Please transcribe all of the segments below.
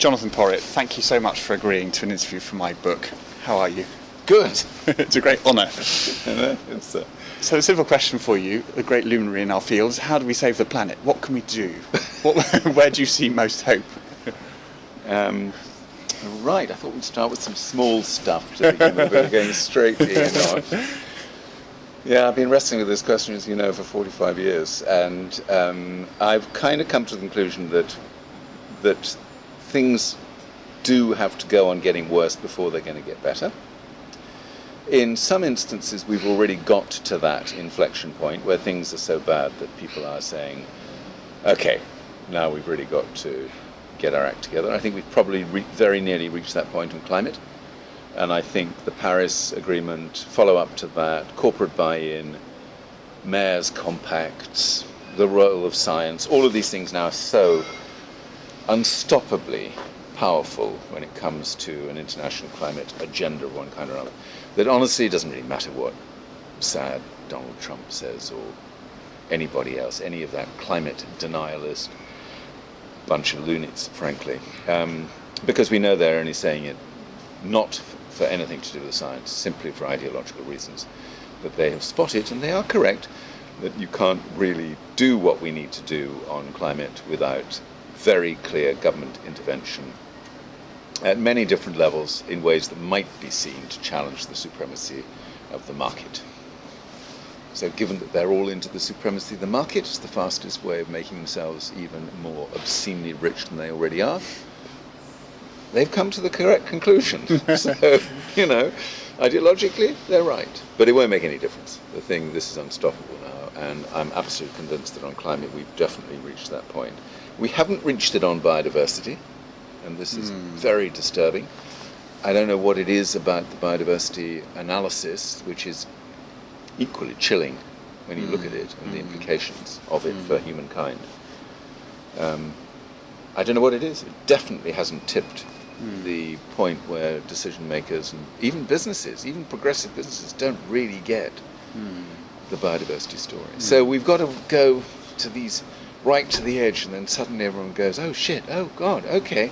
Jonathan Porritt, thank you so much for agreeing to an interview for my book. How are you? Good. It's a great honour. So a simple question for you, the great luminary in our fields, how do we save the planet? What can we do? Where do you see most hope? Right, I thought we'd start with some small stuff to begin with, but we're going straight in on. Yeah, I've been wrestling with this question, as you know, for 45 years, and I've kind of come to the conclusion that things do have to go on getting worse before they're going to get better. In some instances, we've already got to that inflection point where things are so bad that people are saying, okay, now we've really got to get our act together. I think we've probably very nearly reached that point on climate. And I think the Paris Agreement, follow-up to that, corporate buy-in, mayors' compacts, the role of science, all of these things now are so unstoppably powerful when it comes to an international climate agenda of one kind or another, that honestly it doesn't really matter what sad Donald Trump says or anybody else, any of that climate denialist bunch of lunatics, frankly, because we know they're only saying it not for anything to do with science, simply for ideological reasons that they have spotted, and they are correct, that you can't really do what we need to do on climate without very clear government intervention at many different levels in ways that might be seen to challenge the supremacy of the market. So given that they're all into the supremacy of the market, it's the fastest way of making themselves even more obscenely rich than they already are. They've come to the correct conclusion. So, ideologically, they're right. But it won't make any difference. This is unstoppable now, and I'm absolutely convinced that on climate we've definitely reached that point. We haven't reached it on biodiversity, and this is very disturbing. I don't know what it is about the biodiversity analysis, which is equally chilling when you look at it and the implications of it for humankind. I don't know what it is. It definitely hasn't tipped the point where decision makers and even businesses, even progressive businesses, don't really get the biodiversity story. So we've got to go to these right to the edge, and then suddenly everyone goes, oh shit, oh god, okay.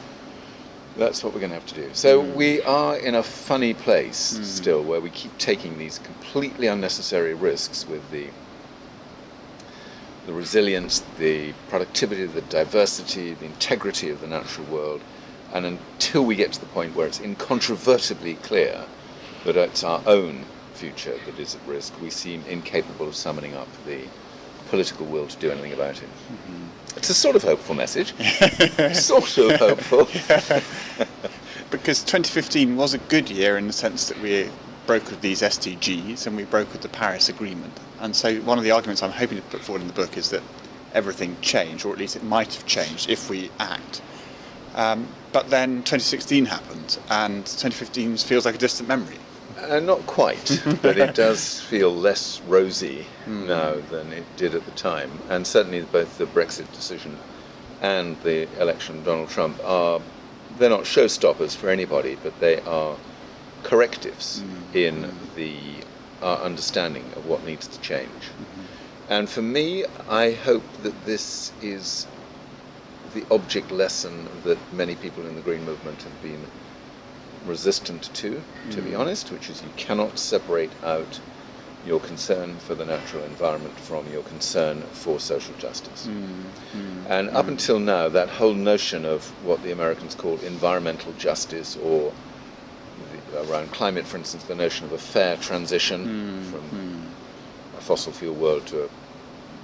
That's what we're going to have to do. So we are in a funny place still, where we keep taking these completely unnecessary risks with the resilience, the productivity, the diversity, the integrity of the natural world, and until we get to the point where it's incontrovertibly clear that it's our own future that is at risk, we seem incapable of summoning up the political will to do anything about it. It's a sort of hopeful message. Sort of hopeful. Because 2015 was a good year in the sense that we broke with these SDGs and we broke with the Paris Agreement. And so one of the arguments I'm hoping to put forward in the book is that everything changed, or at least it might have changed if we act. But then 2016 happened, and 2015 feels like a distant memory. Not quite, but it does feel less rosy now than it did at the time. And certainly both the Brexit decision and the election of Donald Trump they're not showstoppers for anybody, but they are correctives in our understanding of what needs to change. And for me, I hope that this is the object lesson that many people in the Green Movement have been resistant to be honest, which is you cannot separate out your concern for the natural environment from your concern for social justice. And up until now, that whole notion of what the Americans call environmental justice, or around climate, for instance, the notion of a fair transition from a fossil fuel world to a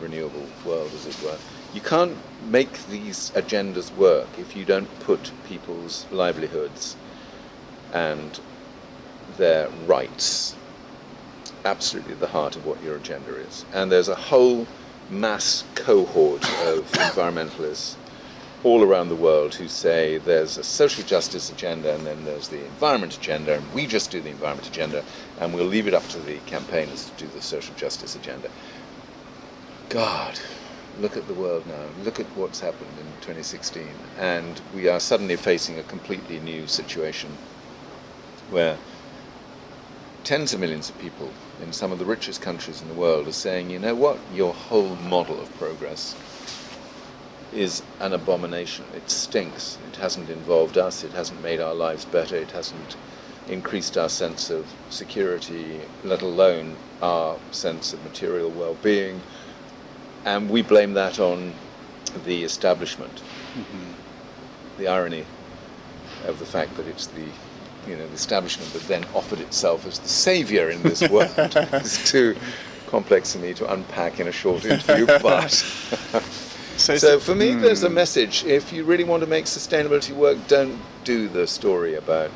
renewable world, as it were. You can't make these agendas work if you don't put people's livelihoods and their rights absolutely at the heart of what your agenda is. And there's a whole mass cohort of environmentalists all around the world who say there's a social justice agenda and then there's the environment agenda, and we just do the environment agenda and we'll leave it up to the campaigners to do the social justice agenda. God, look at the world now. Look at what's happened in 2016. And we are suddenly facing a completely new situation where tens of millions of people in some of the richest countries in the world are saying, you know what, your whole model of progress is an abomination. It stinks. It hasn't involved us. It hasn't made our lives better. It hasn't increased our sense of security, let alone our sense of material well-being. And we blame that on the establishment. The irony of the fact that it's the establishment that then offered itself as the saviour in this world is too complex for me to unpack in a short interview, but so for me there's a message. If you really want to make sustainability work, don't do the story about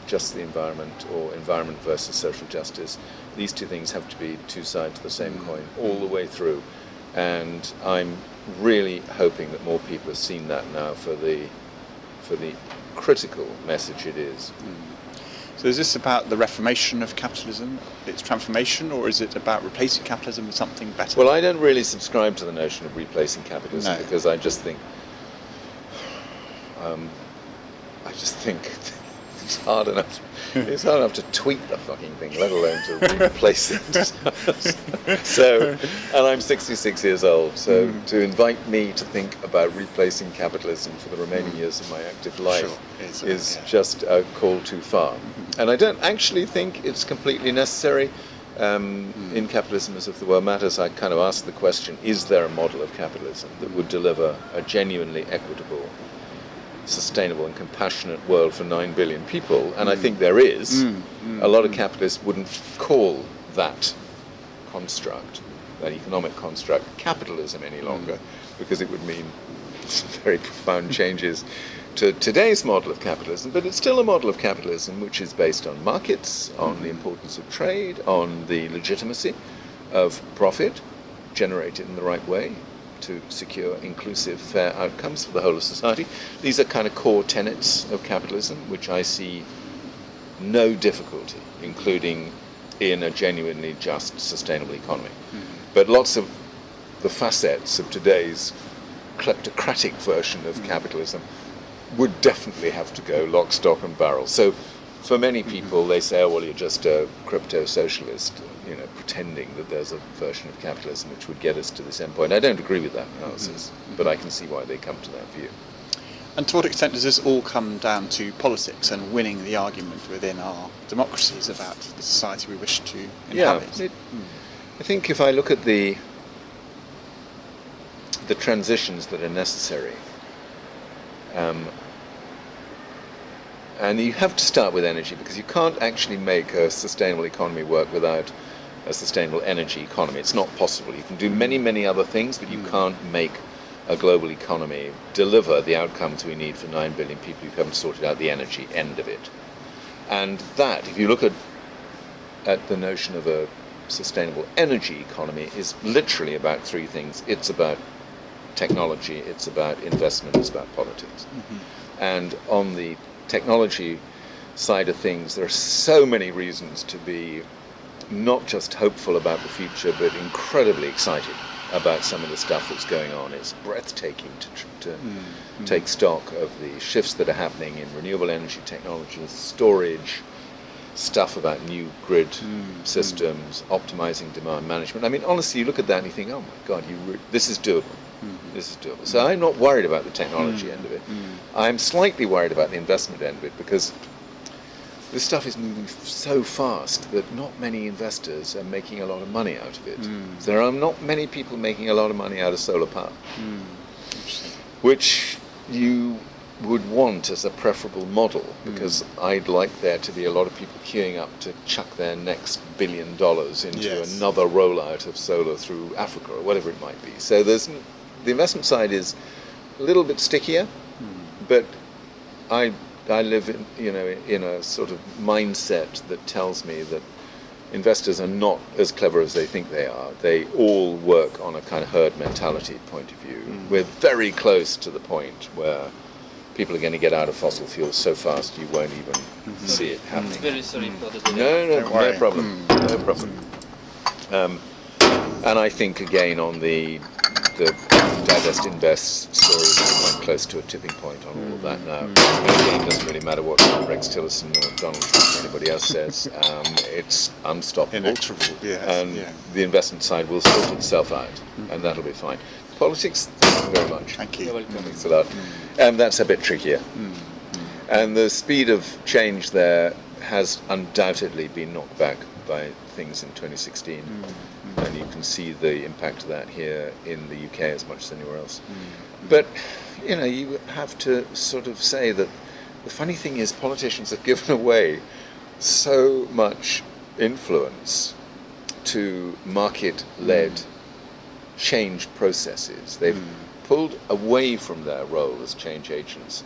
just the environment or environment versus social justice. These two things have to be two sides of the same coin all the way through, and I'm really hoping that more people have seen that now for the critical message it is. So is this about the reformation of capitalism, its transformation, or is it about replacing capitalism with something better? Well, I don't really subscribe to the notion of replacing capitalism, because I just think it's hard enough. It's hard enough to tweet the fucking thing, let alone to replace it. So, and I'm 66 years old, so to invite me to think about replacing capitalism for the remaining years of my active life is just a call too far. And I don't actually think it's completely necessary. In Capitalism as if the World Matters, I kind of asked the question, is there a model of capitalism that would deliver a genuinely equitable, sustainable and compassionate world for 9 billion people? And I think there is. A lot of capitalists wouldn't call that construct, that economic construct, capitalism any longer, because it would mean some very profound changes to today's model of capitalism. But it's still a model of capitalism which is based on markets, on the importance of trade, on the legitimacy of profit generated in the right way to secure inclusive, fair outcomes for the whole of society. These are kind of core tenets of capitalism, which I see no difficulty including in a genuinely just, sustainable economy. But lots of the facets of today's kleptocratic version of capitalism would definitely have to go lock, stock and barrel. So for many people, they say, oh, well, you're just a crypto-socialist, pretending that there's a version of capitalism which would get us to this endpoint. I don't agree with that analysis, but I can see why they come to that view. And to what extent does this all come down to politics and winning the argument within our democracies about the society we wish to inhabit? I think if I look at the transitions that are necessary, and you have to start with energy, because you can't actually make a sustainable economy work without a sustainable energy economy. It's not possible. You can do many, many other things, but you can't make a global economy deliver the outcomes we need for 9 billion people who haven't sorted out the energy end of it. And that, if you look at the notion of a sustainable energy economy, is literally about three things. It's about technology, it's about investment, it's about politics. And on the technology side of things, there are so many reasons to be not just hopeful about the future, but incredibly excited about some of the stuff that's going on. It's breathtaking to take stock of the shifts that are happening in renewable energy technologies, storage, stuff about new grid systems, optimizing demand management. I mean, honestly, you look at that and you think, oh my God, this is doable. This is doable. So I'm not worried about the technology end of it. I'm slightly worried about the investment end of it, because this stuff is moving so fast that not many investors are making a lot of money out of it. There are not many people making a lot of money out of solar power, which you would want as a preferable model, because I'd like there to be a lot of people queuing up to chuck their next $1 billion into another rollout of solar through Africa or whatever it might be. So the investment side is a little bit stickier, but I live in a sort of mindset that tells me that investors are not as clever as they think they are. They all work on a kind of herd mentality point of view. We're very close to the point where people are going to get out of fossil fuels so fast you won't even see it happening. Very sorry for the delay. No problem. No problem. And I think again on the divest invest story is quite close to a tipping point on all of that now. Again, it doesn't really matter what Rex Tillerson or Donald Trump or anybody else says. It's unstoppable. Inexorable, and the investment side will sort itself out, and that'll be fine. Politics, very much. Thank you. You're welcome. Thanks a lot. And that's a bit trickier. And the speed of change there has undoubtedly been knocked back by things in 2016. And you can see the impact of that here in the UK as much as anywhere else. But, you know, you have to sort of say that the funny thing is politicians have given away so much influence to market-led change processes. They've pulled away from their role as change agents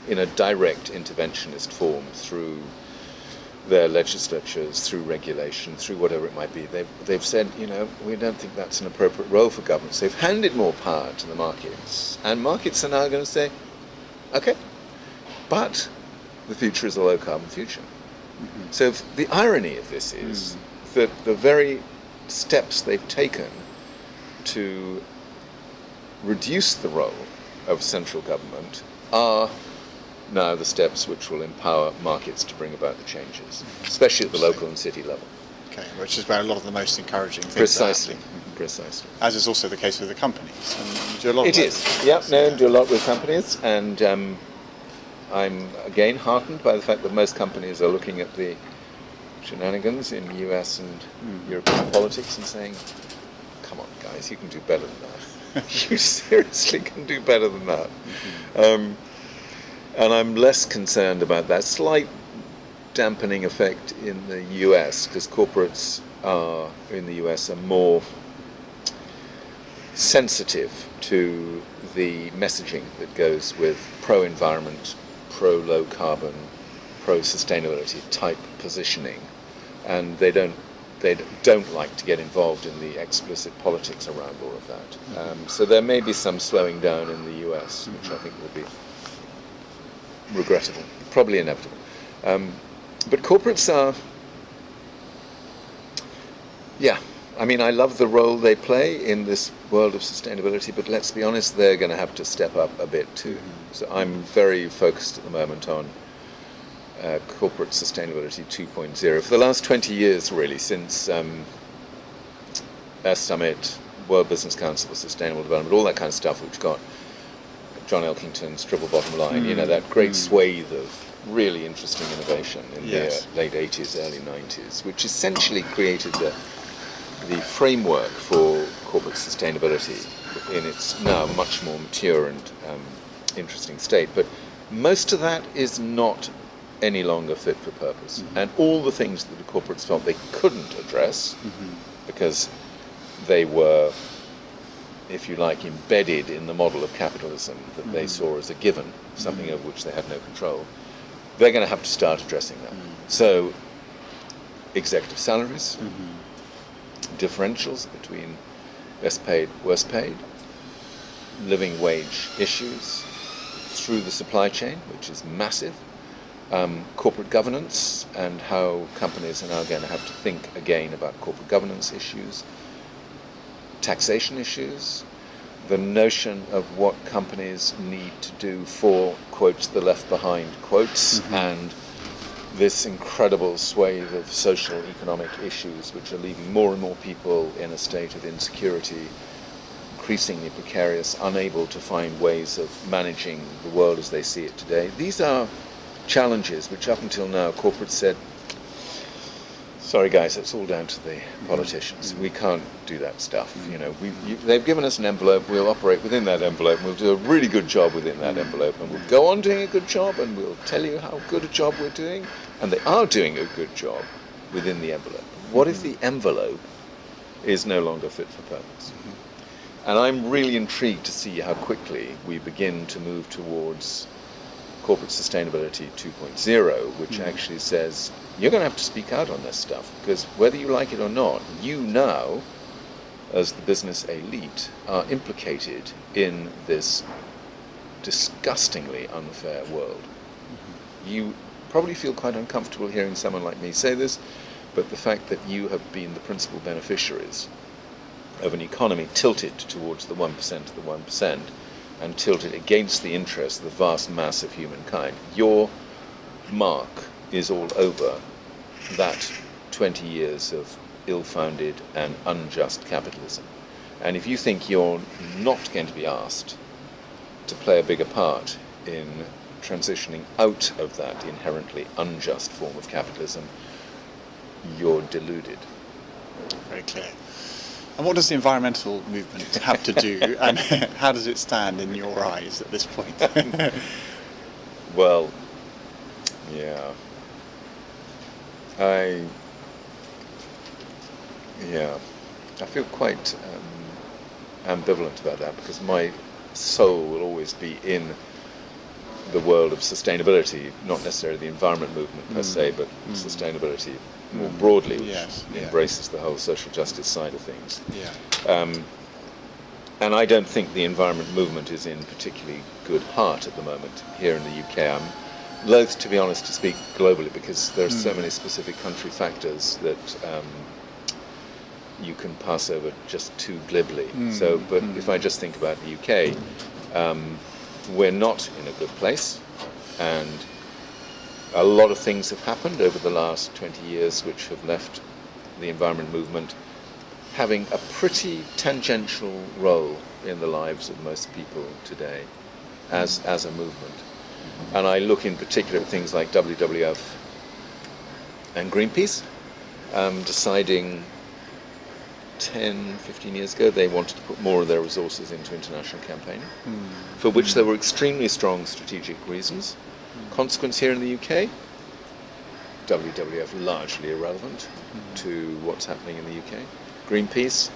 in a direct interventionist form through their legislatures, through regulation, through whatever it might be. They've said, you know, we don't think that's an appropriate role for governments. They've handed more power to the markets, and markets are now going to say, okay, but the future is a low-carbon future. So the irony of this is that the very steps they've taken to reduce the role of central government are now the steps which will empower markets to bring about the changes, especially at the local and city level. Okay, which is where a lot of the most encouraging things Precisely. are happening. Precisely. As is also the case with the companies. And you do a lot It of is. Yep, no, do a lot with companies, and I'm again heartened by the fact that most companies are looking at the shenanigans in US and European politics and saying, come on guys, you can do better than that. You seriously can do better than that. And I'm less concerned about that slight dampening effect in the US, because corporates in the US are more sensitive to the messaging that goes with pro-environment, pro-low carbon, pro-sustainability type positioning, and they don't like to get involved in the explicit politics around all of that. So there may be some slowing down in the US, which I think will be regrettable, probably inevitable. But corporates are, I mean, I love the role they play in this world of sustainability, but let's be honest, they're going to have to step up a bit too. So I'm very focused at the moment on corporate sustainability 2.0. For the last 20 years, really, since S Summit, World Business Council for Sustainable Development, all that kind of stuff, which got John Elkington's triple bottom line, you know, that great swathe of really interesting innovation in the late 80s, early 90s, which essentially created the framework for corporate sustainability in its now much more mature and interesting state. But most of that is not any longer fit for purpose. And all the things that the corporates felt they couldn't address because they were, if you like, embedded in the model of capitalism that they saw as a given, something over which they had no control, they're going to have to start addressing that. So executive salaries, differentials between best paid, worst paid, living wage issues through the supply chain, which is massive, corporate governance and how companies are now going to have to think again about corporate governance issues, taxation issues, the notion of what companies need to do for, quotes, the left behind, quotes, and this incredible swathe of social economic issues which are leaving more and more people in a state of insecurity, increasingly precarious, unable to find ways of managing the world as they see it today. These are challenges which up until now corporates said, sorry guys, it's all down to the politicians. We can't do that stuff. You know, they've given us an envelope, we'll operate within that envelope, and we'll do a really good job within that envelope, and we'll go on doing a good job, and we'll tell you how good a job we're doing, and they are doing a good job within the envelope. What if the envelope is no longer fit for purpose? And I'm really intrigued to see how quickly we begin to move towards corporate sustainability 2.0, which actually says, you're going to have to speak out on this stuff, because whether you like it or not, you now, as the business elite, are implicated in this disgustingly unfair world. You probably feel quite uncomfortable hearing someone like me say this, but the fact that you have been the principal beneficiaries of an economy tilted towards the 1% of the 1% and tilted against the interests of the vast mass of humankind, your mark is all over that 20 years of ill-founded and unjust capitalism. And if you think you're not going to be asked to play a bigger part in transitioning out of that inherently unjust form of capitalism, you're deluded. Very clear. And what does the environmental movement have to do, and how does it stand in your eyes at this point? Well, yeah. I feel quite ambivalent about that, because my soul will always be in the world of sustainability, not necessarily the environment movement per se, but sustainability more broadly, which embraces the whole social justice side of things. And I don't think the environment movement is in particularly good heart at the moment here in the UK. I'm loath, to be honest, to speak globally, because there are so many specific country factors that you can pass over just too glibly. But if I just think about the UK, we're not in a good place, and a lot of things have happened over the last 20 years which have left the environment movement having a pretty tangential role in the lives of most people today as a movement. And I look in particular at things like WWF and Greenpeace, deciding 10, 15 years ago they wanted to put more of their resources into international campaigning, for which there were extremely strong strategic reasons. Consequence here in the UK, WWF largely irrelevant to what's happening in the UK. Greenpeace,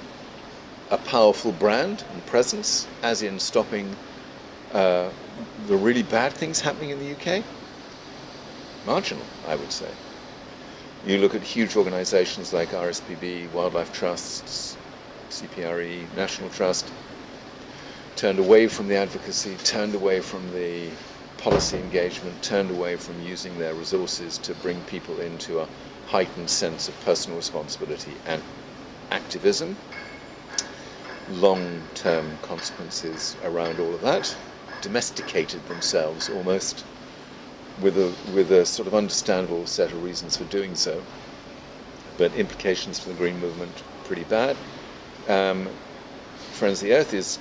a powerful brand and presence, as in stopping the really bad things happening in the UK. Marginal, I would say. You look at huge organisations like RSPB, Wildlife Trusts, CPRE, National Trust, turned away from the advocacy, turned away from the policy engagement, turned away from using their resources to bring people into a heightened sense of personal responsibility and activism. Long-term consequences around all of that, domesticated themselves almost with a sort of understandable set of reasons for doing so, but implications for the green movement pretty bad. Friends of the Earth is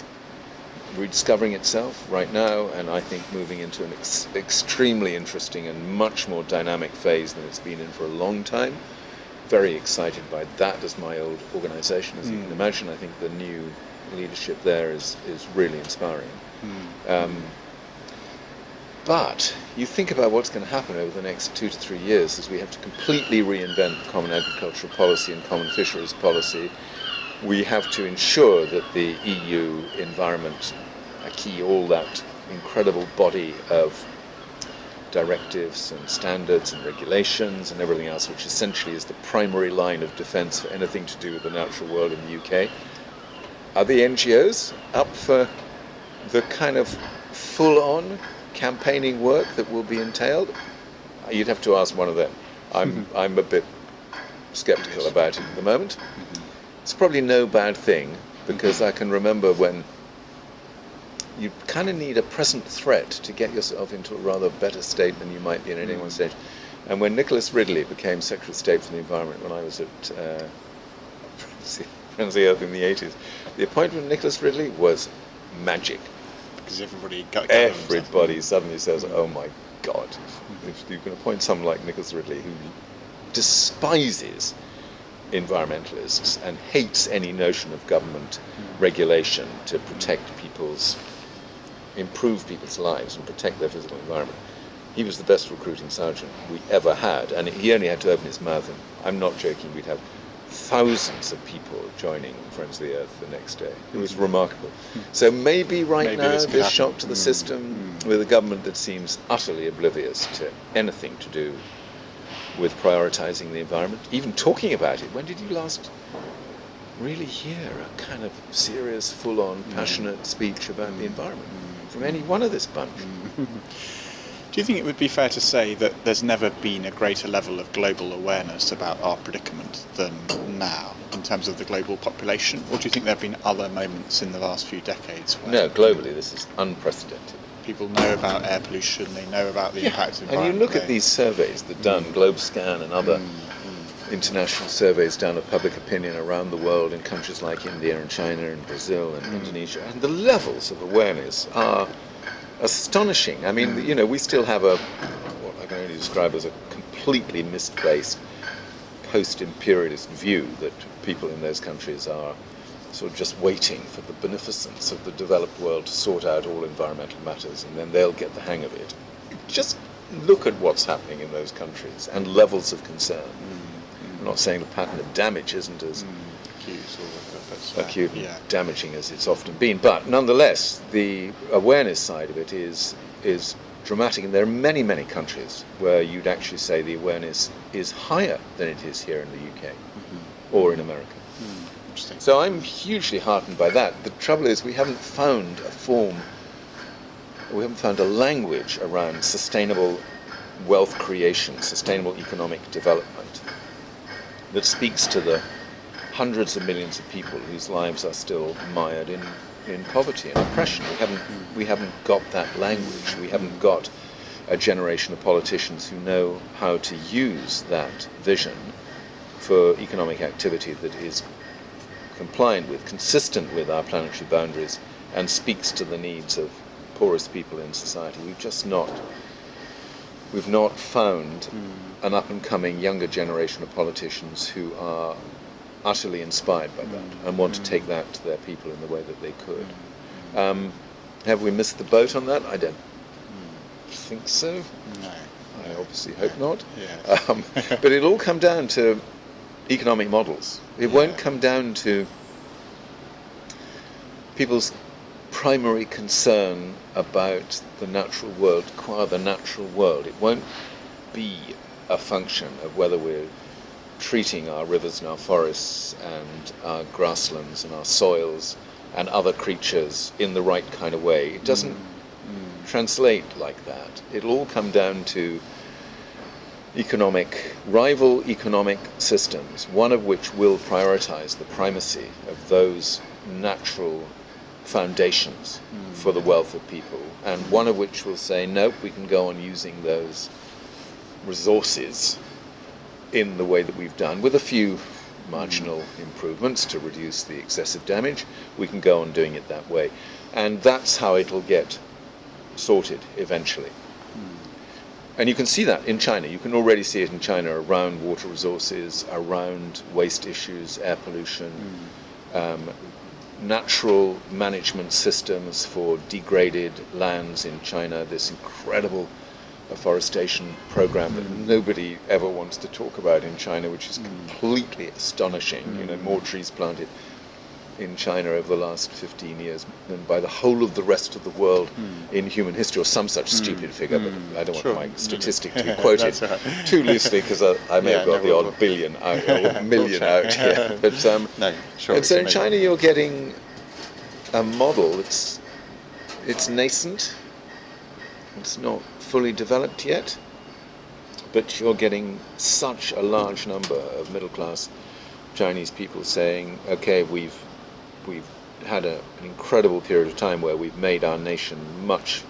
rediscovering itself right now, and I think moving into an extremely interesting and much more dynamic phase than it's been in for a long time. Very excited by that as my old organisation, as you can imagine. I think the new leadership there is really inspiring. But you think about what's going to happen over the next 2 to 3 years as we have to completely reinvent the common agricultural policy and common fisheries policy. We have to ensure that the EU environment acquis, all that incredible body of directives and standards and regulations and everything else, which essentially is the primary line of defence for anything to do with the natural world in the UK. Are the NGOs up for the kind of full-on campaigning work that will be entailed? You'd have to ask one of them. I'm a bit sceptical about it at the moment. It's probably no bad thing, because I can remember when you kind of need a present threat to get yourself into a rather better state than you might be in at any one stage. And when Nicholas Ridley became Secretary of State for the Environment when I was at Friends of the Earth in the 80s, the appointment of Nicholas Ridley was magic. Because everybody suddenly says, oh my God, if you can appoint someone like Nicholas Ridley, who despises environmentalists and hates any notion of government regulation to improve people's lives and protect their physical environment. He was the best recruiting sergeant we ever had, and he only had to open his mouth, and I'm not joking, we'd have thousands of people joining Friends of the Earth the next day. It was remarkable. So maybe now this shock to the system with a government that seems utterly oblivious to anything to do with prioritising the environment, even talking about it. When did you last really hear a kind of serious, full-on, passionate speech about the environment from any one of this bunch? Do you think it would be fair to say that there's never been a greater level of global awareness about our predicament than now, in terms of the global population? Or do you think there have been other moments in the last few decades where... No, globally this is unprecedented. People know about air pollution, they know about the impacts of environment. And you look at these surveys that done, GlobeScan and other international surveys done of public opinion around the world in countries like India and China and Brazil and Indonesia, and the levels of awareness are astonishing. I mean, we still have what I can only describe as a completely misplaced post-imperialist view that people in those countries are sort of just waiting for the beneficence of the developed world to sort out all environmental matters, and then they'll get the hang of it. Just look at what's happening in those countries and levels of concern. I'm not saying the pattern of damage isn't as acute and damaging as it's often been, but nonetheless, the awareness side of it is dramatic, and there are many, many countries where you'd actually say the awareness is higher than it is here in the UK or in America. So I'm hugely heartened by that. The trouble is we haven't found a language around sustainable wealth creation, sustainable economic development that speaks to the hundreds of millions of people whose lives are still mired in poverty and oppression. We haven't got that language. We haven't got a generation of politicians who know how to use that vision for economic activity that is compliant with, consistent with our planetary boundaries, and speaks to the needs of poorest people in society. We've not found an up-and-coming younger generation of politicians who are utterly inspired by that and want to take that to their people in the way that they could. Have we missed the boat on that? I don't think so. No. I obviously hope not. Yeah. But it'll all come down to economic models. It won't come down to people's primary concern about the natural world, qua the natural world. It won't be a function of whether we're treating our rivers and our forests and our grasslands and our soils and other creatures in the right kind of way. It doesn't translate like that. It'll all come down to rival economic systems, one of which will prioritize the primacy of those natural foundations for the wealth of people, and one of which will say, nope, we can go on using those resources in the way that we've done, with a few marginal improvements to reduce the excessive damage. We can go on doing it that way. And that's how it'll get sorted eventually. And you can see that in China. You can already see it in China around water resources, around waste issues, air pollution, natural management systems for degraded lands in China, this incredible afforestation program that nobody ever wants to talk about in China, which is completely astonishing. More trees planted in China over the last 15 years than by the whole of the rest of the world in human history, or some such stupid figure, but I don't want my statistic to be quoted too loosely, because I may have got the odd billion out, or million out here. But and so in China you're getting a model it's nascent, it's not fully developed yet, but you're getting such a large number of middle-class Chinese people saying, okay, we've had an incredible period of time where we've made our nation much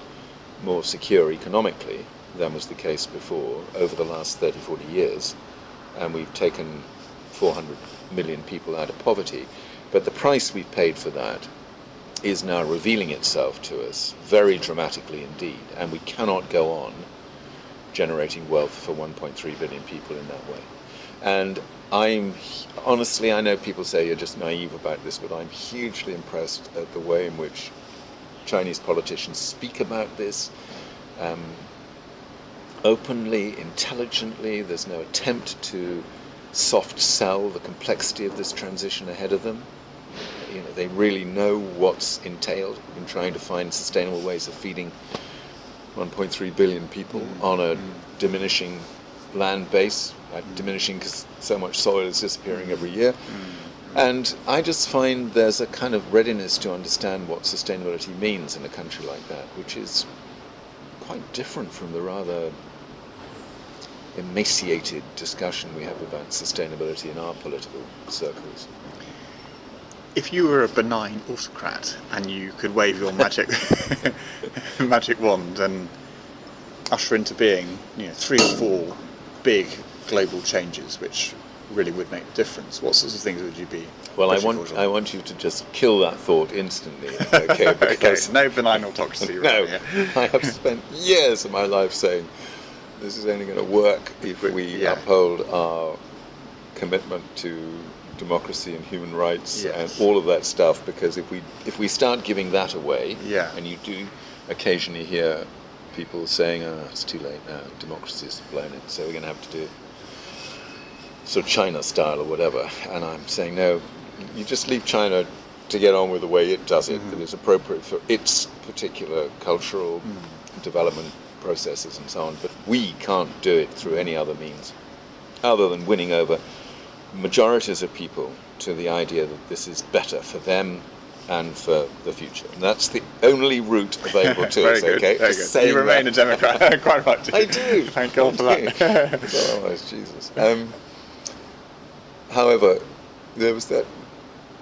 more secure economically than was the case before over the last 30, 40 years, and we've taken 400 million people out of poverty. But the price we've paid for that is now revealing itself to us very dramatically indeed, and we cannot go on generating wealth for 1.3 billion people in that way. And honestly, I know people say you're just naive about this, but I'm hugely impressed at the way in which Chinese politicians speak about this openly, intelligently. There's no attempt to soft sell the complexity of this transition ahead of them. They really know what's entailed in trying to find sustainable ways of feeding 1.3 billion people on a diminishing land base, diminishing because so much soil is disappearing every year. And I just find there's a kind of readiness to understand what sustainability means in a country like that, which is quite different from the rather emaciated discussion we have about sustainability in our political circles. If you were a benign autocrat and you could wave your magic magic wand and usher into being 3 or 4 big global changes which really would make a difference, what sorts of things would you be? Well, pushing forward on? I want you to just kill that thought instantly, okay? Because no benign autocracy. no, Right, yeah. I have spent years of my life saying this is only going to work if we Yeah. uphold our commitment to democracy and human rights Yes. and all of that stuff. Because if we start giving that away, Yeah. and you do occasionally hear people saying, "Oh, it's too late now. Democracy has blown it, so we're going to have to do it sort of China style or whatever." And I'm saying, no, you just leave China to get on with the way it does it, that is appropriate for its particular cultural development processes and so on. But we can't do it through any other means other than winning over majorities of people to the idea that this is better for them and for the future. And that's the only route available to us, Very good, okay? very Just good. saying You remain that. a Democrat, quite right. I do. Thank God for I do. that. Otherwise, Jesus. However, there was that.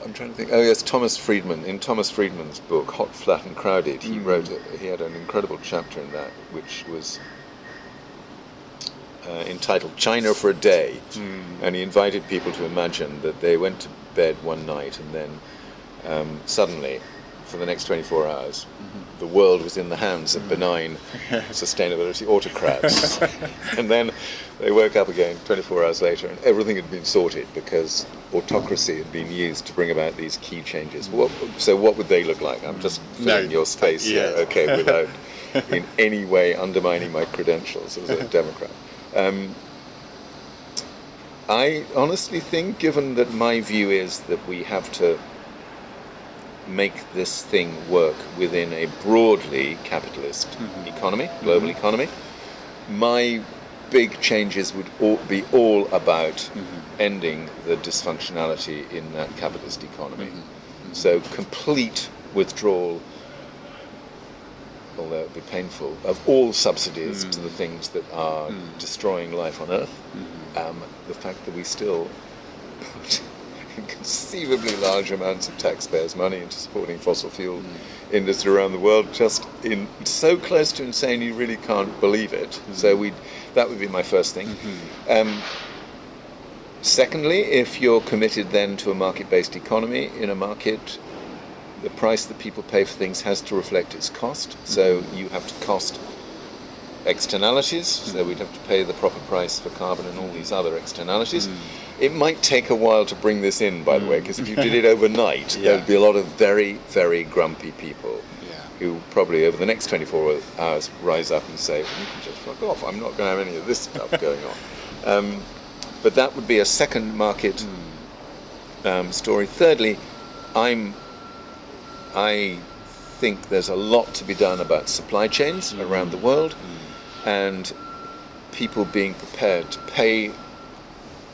I'm trying to think. Oh yes, Thomas Friedman. In Thomas Friedman's book, Hot, Flat, and Crowded, he wrote. He had an incredible chapter in that, which was entitled "China for a Day," and he invited people to imagine that they went to bed one night and then suddenly, for the next 24 hours, the world was in the hands of benign sustainability autocrats. And then they woke up again 24 hours later and everything had been sorted because autocracy had been used to bring about these key changes. So what would they look like? I'm just filling your space here, okay, without in any way undermining my credentials as a Democrat. I honestly think, given that my view is that we have to make this thing work within a broadly capitalist economy, global economy, my big changes would be all about ending the dysfunctionality in that capitalist economy. So complete withdrawal, although it would be painful, of all subsidies to the things that are destroying life on Earth. The fact that we still put inconceivably large amounts of taxpayers' money into supporting fossil fuel industry around the world, just in so close to insane you really can't believe it. So that would be my first thing. Secondly, if you're committed then to a market-based economy, in a market, the price that people pay for things has to reflect its cost. So you have to cost externalities, so we'd have to pay the proper price for carbon and all these other externalities. It might take a while to bring this in, by the way, because if you did it overnight, there'd be a lot of very, very grumpy people who probably over the next 24 hours rise up and say, well, you can just fuck off, I'm not going to have any of this stuff going on. But that would be a second market story. Thirdly, I think there's a lot to be done about supply chains around the world, and people being prepared to pay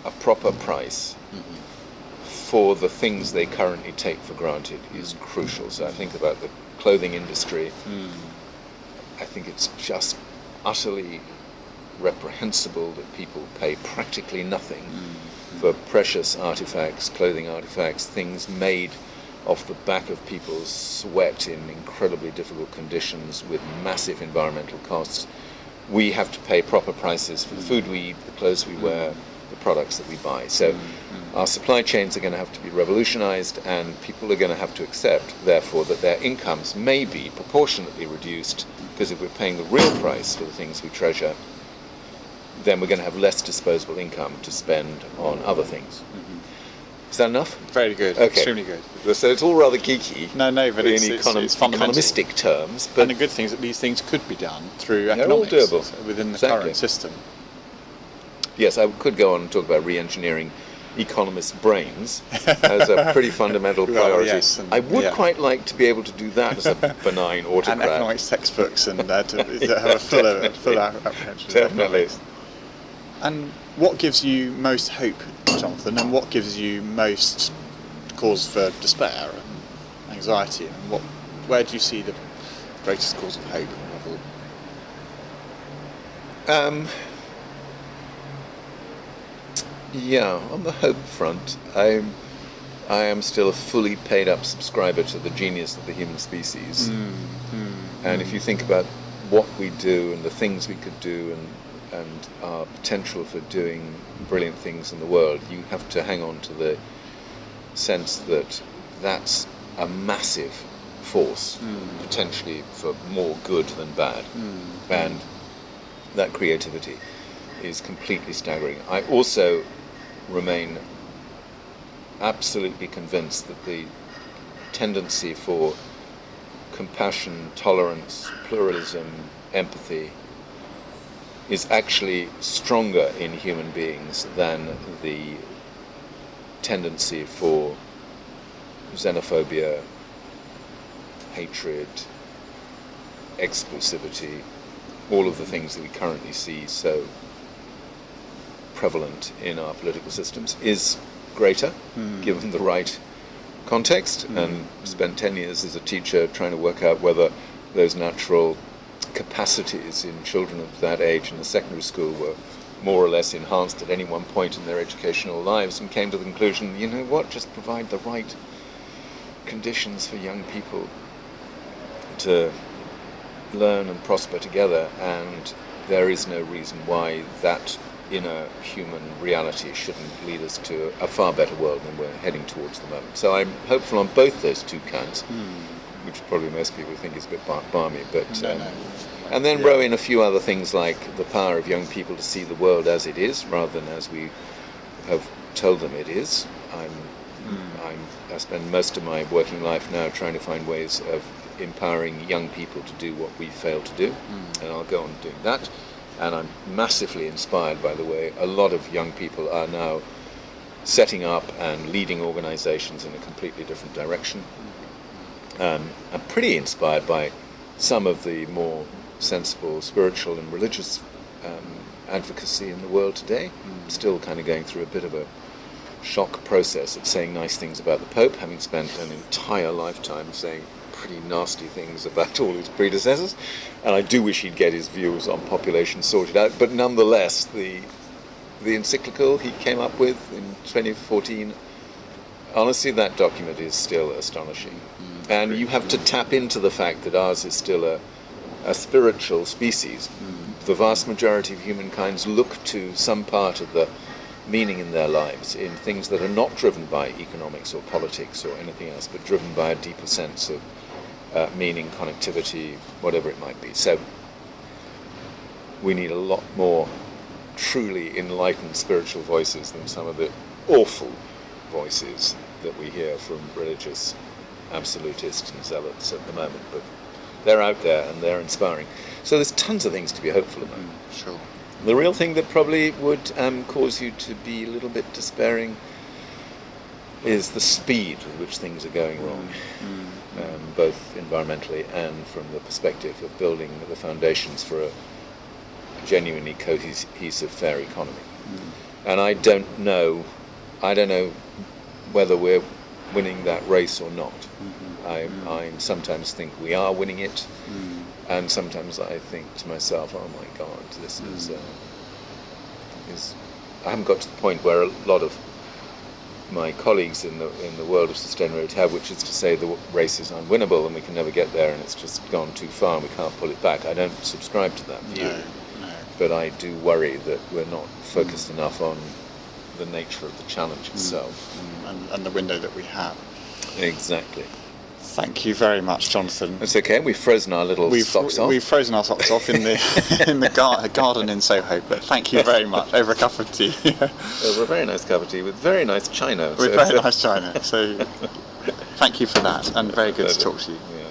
a proper price for the things they currently take for granted is crucial. So I think about the clothing industry. I think it's just utterly reprehensible that people pay practically nothing for precious artifacts, clothing artifacts, things made off the back of people's sweat in incredibly difficult conditions with massive environmental costs. We have to pay proper prices for the food we eat, the clothes we wear, the products that we buy. So our supply chains are going to have to be revolutionized, and people are going to have to accept, therefore, that their incomes may be proportionately reduced, because if we're paying the real price for the things we treasure, then we're going to have less disposable income to spend on other things. Is that enough? Very good. Okay. Extremely good. So it's all rather geeky. No, but it's fundamental. Economistic terms. But and the good thing is that these things could be done through they're all economics doable. within the Exactly. current system. Yes, I could go on and talk about re-engineering economist brains as a pretty fundamental priority. Yes, and, I would quite like to be able to do that as a benign autocrat. And economics textbooks and to have a full apprehension. Definitely. And what gives you most hope, Jonathan, and what gives you most cause for despair and anxiety, and where do you see the greatest cause of hope of all? On the hope front, I am still a fully paid up subscriber to the genius of the human species. And if you think about what we do and the things we could do and our potential for doing brilliant things in the world, you have to hang on to the sense that that's a massive force, potentially for more good than bad, and that creativity is completely staggering. I also remain absolutely convinced that the tendency for compassion, tolerance, pluralism, empathy is actually stronger in human beings than the tendency for xenophobia, hatred, exclusivity, all of the things that we currently see so prevalent in our political systems is greater, given the right context, and spent 10 years as a teacher trying to work out whether those natural capacities in children of that age in the secondary school were more or less enhanced at any one point in their educational lives, and came to the conclusion, you know what, just provide the right conditions for young people to learn and prosper together, and there is no reason why that inner human reality shouldn't lead us to a far better world than we're heading towards the moment. So I'm hopeful on both those two counts, which probably most people think is a bit balmy, but and then row in a few other things like the power of young people to see the world as it is rather than as we have told them it is. I spend most of my working life now trying to find ways of empowering young people to do what we fail to do, and I'll go on doing that. And I'm massively inspired by the way a lot of young people are now setting up and leading organizations in a completely different direction. I'm pretty inspired by some of the more sensible spiritual and religious advocacy in the world today. Still kind of going through a bit of a shock process of saying nice things about the Pope, having spent an entire lifetime saying pretty nasty things about all his predecessors, and I do wish he'd get his views on population sorted out, but nonetheless the encyclical he came up with in 2014, honestly that document is still astonishing. And you have to tap into the fact that ours is still a spiritual species. The vast majority of humankind look to some part of the meaning in their lives in things that are not driven by economics or politics or anything else, but driven by a deeper sense of meaning, connectivity, whatever it might be. So we need a lot more truly enlightened spiritual voices than some of the awful voices that we hear from religious absolutists and zealots at the moment. But they're out there and they're inspiring. So there's tons of things to be hopeful about. Sure. The real thing that probably would cause you to be a little bit despairing is the speed with which things are going wrong, both environmentally and from the perspective of building the foundations for a genuinely cohesive, fair economy. And I don't know whether we're winning that race or not. I sometimes think we are winning it, and sometimes I think to myself, oh my God, this is I haven't got to the point where a lot of my colleagues in the world of sustainability have, which is to say the race is unwinnable and we can never get there and it's just gone too far and we can't pull it back. I don't subscribe to that view, but I do worry that we're not focused enough on the nature of the challenge itself. And the window that we have. Exactly. Thank you very much, Jonathan. That's okay. We've frozen our little socks off. We've frozen our socks off in the garden in Soho. But thank you very much. Over a cup of tea. Over a very nice cup of tea with very nice china. With very nice china. So thank you for that, and very good to talk to you. Yeah.